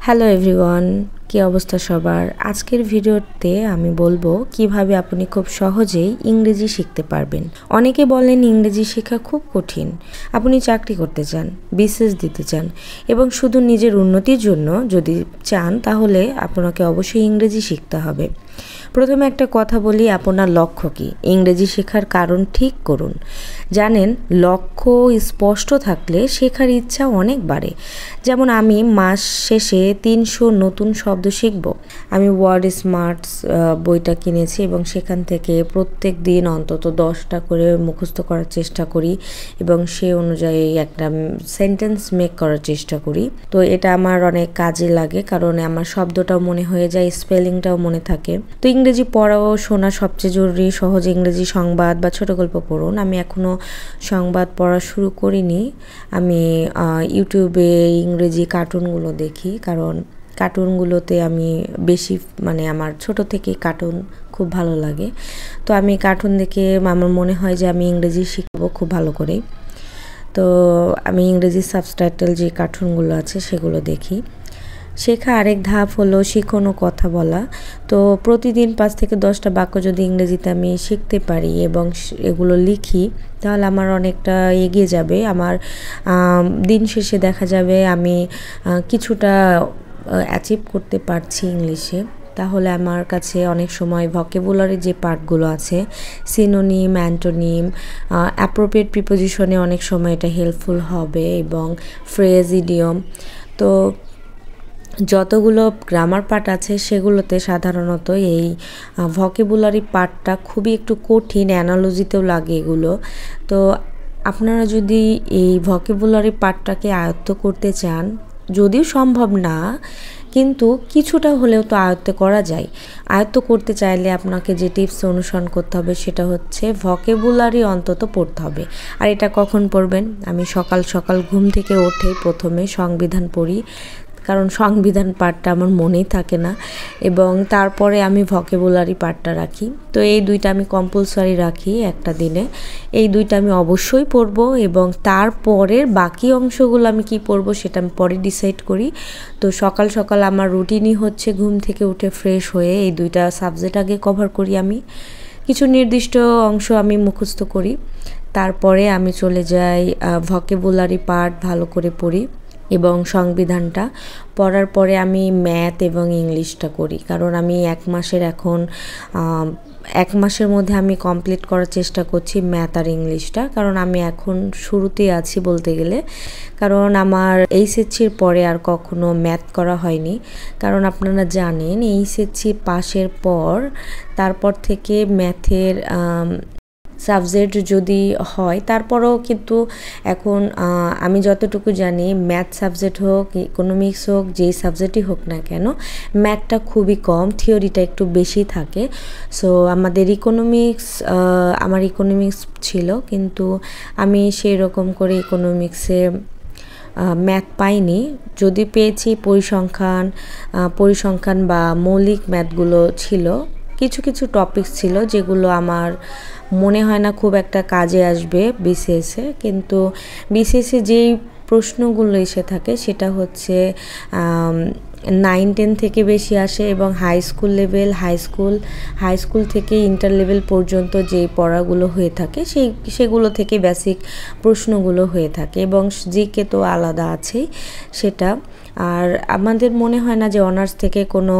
Hello everyone, কি অবস্থা সবার? আজকের ভিডিওতে আমি বলবো কিভাবে আপনি খুব সহজেই ইংরেজি শিখতে পারবেন। অনেকে বলেন ইংরেজি শেখা খুব কঠিন। আপনি চাকরি করতে চান, বিসিএস দিতে চান এবং শুধু নিজের উন্নতির জন্য যদি চান তাহলে আপনাকে অবশ্যই ইংরেজি শিখতে হবে। প্রথমে একটা কথা বলি, আপনার লক্ষ্য কী? ইংরেজি শেখার কারণ ঠিক করুন। জানেন, লক্ষ্য স্পষ্ট থাকলে শেখার ইচ্ছা অনেক বাড়ে। যেমন আমি মাস শেষে 300 নতুন শব্দ শিখব। আমি ওয়ার্ড স্মার্টস বইটা কিনেছি এবং সেখান থেকে প্রত্যেক দিন অন্তত 10টা করে মুখস্থ করার চেষ্টা করি এবং সে অনুযায়ী একটা সেন্টেন্স মেক করার চেষ্টা করি। তো এটা আমার অনেক কাজে লাগে, কারণ আমার শব্দটাও মনে হয়ে যায়, স্পেলিংটাও মনে থাকে। তো ইংরেজি পড়া ও শোনা সবচেয়ে জরুরি। সহজ ইংরেজি সংবাদ বা ছোট গল্প পড়ুন। আমি এখনও সংবাদ পড়া শুরু করিনি। আমি ইউটিউবে ইংরেজি কার্টুনগুলো দেখি, কারণ কার্টুনগুলোতে আমি বেশি আমার ছোট থেকে কার্টুন খুব ভালো লাগে। তো আমি কার্টুন দেখে আমার মনে হয় যে আমি ইংরেজি শিখবো খুব ভালো করে। তো আমি ইংরেজি সাবটাইটেল যে কার্টুনগুলো আছে সেগুলো দেখি। শেখা আরেক ধাপ হলো শিখন ও কথা বলা। তো প্রতিদিন 5 থেকে 10টা বাক্য যদি ইংরেজিতে আমি শিখতে পারি এবং এগুলো লিখি, তাহলে আমার অনেকটা এগিয়ে যাবে। আমার দিন শেষে দেখা যাবে আমি কিছুটা অ্যাচিভ করতে পারছি ইংলিশে। তাহলে আমার কাছে অনেক সময় ভোকাবুলারি যে পার্টগুলো আছে, সিনোনিম, অ্যান্টোনিম, অ্যাপ্রোপ্রিয়েট প্রিপোজিশনে অনেক সময় এটা হেল্পফুল হবে এবং ফ্রেজ, ইডিয়ম। তো যতগুলো গ্রামার পার্ট আছে সেগুলোতে সাধারণত এই ভোকাবুলারি পার্টটা খুবই একটু কঠিন, অ্যানালজিতেও লাগে এগুলো। তো আপনারা যদি এই ভোকাবুলারি পার্টটাকে আয়ত্ত করতে চান, যদিও সম্ভব না, কিন্তু কিছুটা হলেও তো আয়ত্ত করা যায়। আয়ত্ত করতে চাইলে আপনাকে যে টিপস অনুসরণ করতে হবে সেটা হচ্ছে ভোকাবুলারি অন্তত পড়তে হবে। আর এটা কখন পড়বেন? আমি সকাল সকাল ঘুম থেকে উঠেই প্রথমে সংবিধান পড়ি, কারণ সংবিধান পার্টটা আমার মনেই থাকে না, এবং তারপরে আমি ভোকাবুলারি পার্টটা রাখি। তো এই দুইটা আমি কম্পালসারি রাখি একটা দিনে। এই দুইটা আমি অবশ্যই পড়বো এবং তারপরের বাকি অংশগুলো আমি কি পড়বো সেটা আমি পরে ডিসাইড করি। তো সকাল সকাল আমার রুটিনই হচ্ছে ঘুম থেকে উঠে ফ্রেশ হয়ে এই দুইটা সাবজেক্ট আগে কভার করি। আমি কিছু নির্দিষ্ট অংশ আমি মুখস্থ করি, তারপরে আমি চলে যাই ভোকাবুলারি পার্ট ভালো করে পড়ি এবং সংবিধানটা পড়ার পরে আমি ম্যাথ এবং ইংলিশটা করি। কারণ আমি এক মাসের মধ্যে আমি কমপ্লিট করার চেষ্টা করছি ম্যাথ আর ইংলিশটা, কারণ আমি এখন শুরুতেই আছি বলতে গেলে। কারণ আমার এইচএসসির পরে আর কখনো ম্যাথ করা হয়নি। কারণ আপনারা জানেন এইচএসসি পাশের পর তারপর থেকে ম্যাথের সাবজেক্ট যদি হয়, তারপরেও কিন্তু এখন আমি যতটুকু জানি ম্যাথ সাবজেক্ট হোক, ইকোনমিক্স হোক, যেই সাবজেক্টই হোক না কেন, ম্যাথটা খুবই কম, থিওরিটা একটু বেশি থাকে। সো আমার ইকোনমিক্স ছিল, কিন্তু আমি সেই রকম করে ইকোনমিক্সে ম্যাথ পাইনি। যদি পেয়েছি পরিসংখ্যান বা মৌলিক ম্যাথগুলো ছিল। কিছু কিছু টপিকস ছিল যেগুলো আমার মনে হয় না খুব একটা কাজে আসবে বিসিএসে, কিন্তু বিসিএসে যেই প্রশ্নগুলো এসে থাকে সেটা হচ্ছে 9-10 থেকে বেশি আসে এবং হাই স্কুল থেকে ইন্টার লেভেল পর্যন্ত যেই পড়াগুলো হয়ে থাকে সেগুলো থেকে বেসিক প্রশ্নগুলো হয়ে থাকে এবং জিকে তো আলাদা আছেই সেটা। আর আমাদের মনে হয় না যে অনার্স থেকে কোনো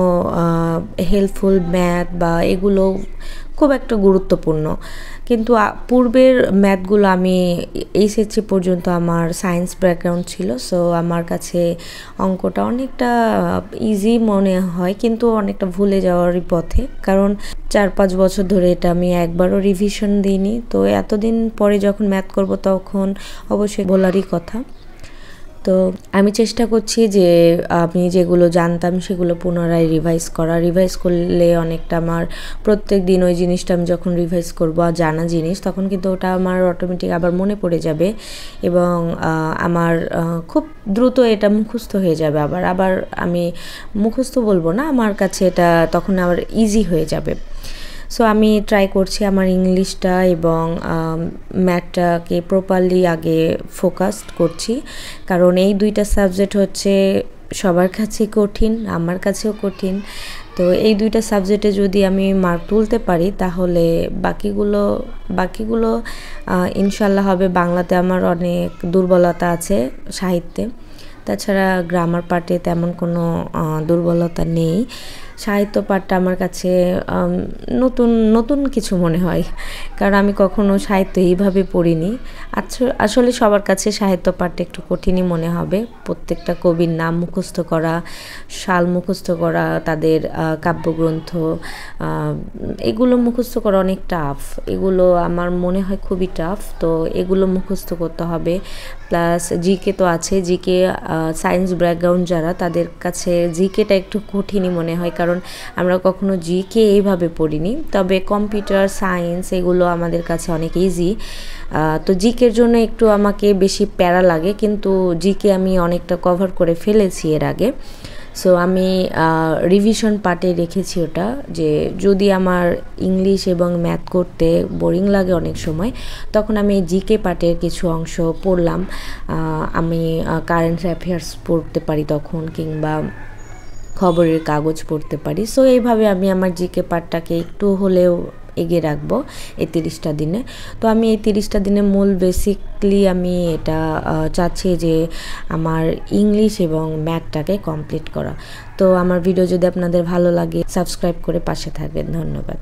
হেল্পফুল ম্যাথ বা এগুলো খুব একটা গুরুত্বপূর্ণ, কিন্তু পূর্বের ম্যাথগুলো আমি এইচএসসি পর্যন্ত আমার সায়েন্স ব্যাকগ্রাউন্ড ছিল। সো আমার কাছে অঙ্কটা অনেকটা ইজি মনে হয়, কিন্তু অনেকটা ভুলে যাওয়ারই পথে, কারণ 4-5 বছর ধরে এটা আমি একবারও রিভিশন দিইনি। তো এতদিন পরে যখন ম্যাথ করব তখন অবশ্যই বলারই কথা। তো আমি চেষ্টা করছি যে আমি যেগুলো জানতাম সেগুলো পুনরায় রিভাইজ করলে অনেকটা আমার প্রত্যেক দিন ওই জিনিসটা আমি যখন রিভাইজ করবো আর জানা জিনিস, তখন কিন্তু ওটা আমার অটোমেটিক আবার মনে পড়ে যাবে এবং আমার খুব দ্রুত এটা মুখস্থ হয়ে যাবে। আবার আমি মুখস্থ বলবো না, আমার কাছে এটা তখন আবার ইজি হয়ে যাবে। সো আমি ট্রাই করছি আমার ইংলিশটা এবং ম্যাথটাকে প্রপারলি আগে ফোকাসড করছি, কারণ এই দুইটা সাবজেক্ট হচ্ছে সবার কাছে কঠিন, আমার কাছেও কঠিন। তো এই দুইটা সাবজেক্টে যদি আমি মার্ক তুলতে পারি তাহলে বাকিগুলো ইনশাল্লাহ হবে। বাংলাতে আমার অনেক দুর্বলতা আছে, সাহিত্যে। তাছাড়া গ্রামার পার্টে তেমন কোনো দুর্বলতা নেই। সাহিত্য পাঠটা আমার কাছে নতুন নতুন কিছু মনে হয়, কারণ আমি কখনো সাহিত্য এইভাবে পড়িনি। আসলে সবার কাছে সাহিত্য পাঠটা একটু কঠিনই মনে হবে। প্রত্যেকটা কবির নাম মুখস্থ করা, সাল মুখস্থ করা, তাদের কাব্যগ্রন্থ, এগুলো মুখস্থ করা অনেক টাফ। এগুলো আমার মনে হয় খুবই টাফ। তো এগুলো মুখস্থ করতে হবে। প্লাস জিকে তো আছে, জিকে সায়েন্স ব্যাকগ্রাউন্ড যারা, তাদের কাছে জিকেটা একটু কঠিনই মনে হয়, কারণ আমরা কখনো জিকে এইভাবে পড়িনি। তবে কম্পিউটার সায়েন্স এগুলো আমাদের কাছে অনেক ইজি। তো জিকের জন্য একটু আমাকে বেশি প্যারা লাগে, কিন্তু জিকে আমি অনেকটা কভার করে ফেলেছি এর আগে। সো আমি রিভিশন পার্টে রেখেছি ওটা, যে যদি আমার ইংলিশ এবং ম্যাথ করতে বোরিং লাগে অনেক সময়, তখন আমি জিকে পার্টের কিছু অংশ পড়লাম। আমি কারেন্ট অ্যাফেয়ার্স পড়তে পারি তখন, কিংবা খবরের কাগজ পড়তে পারি। সো এইভাবে আমি আমার জিকে পার্টটাকে একটু হলেও এগিয়ে রাখবো এই 30টা দিনে। তো আমি এই 30টা দিনে মূল বেসিকলি আমি এটা চাচ্ছি যে আমার ইংলিশ এবং ম্যাথটাকে কমপ্লিট করা। তো আমার ভিডিও যদি আপনাদের ভালো লাগে, সাবস্ক্রাইব করে পাশে থাকবেন। ধন্যবাদ।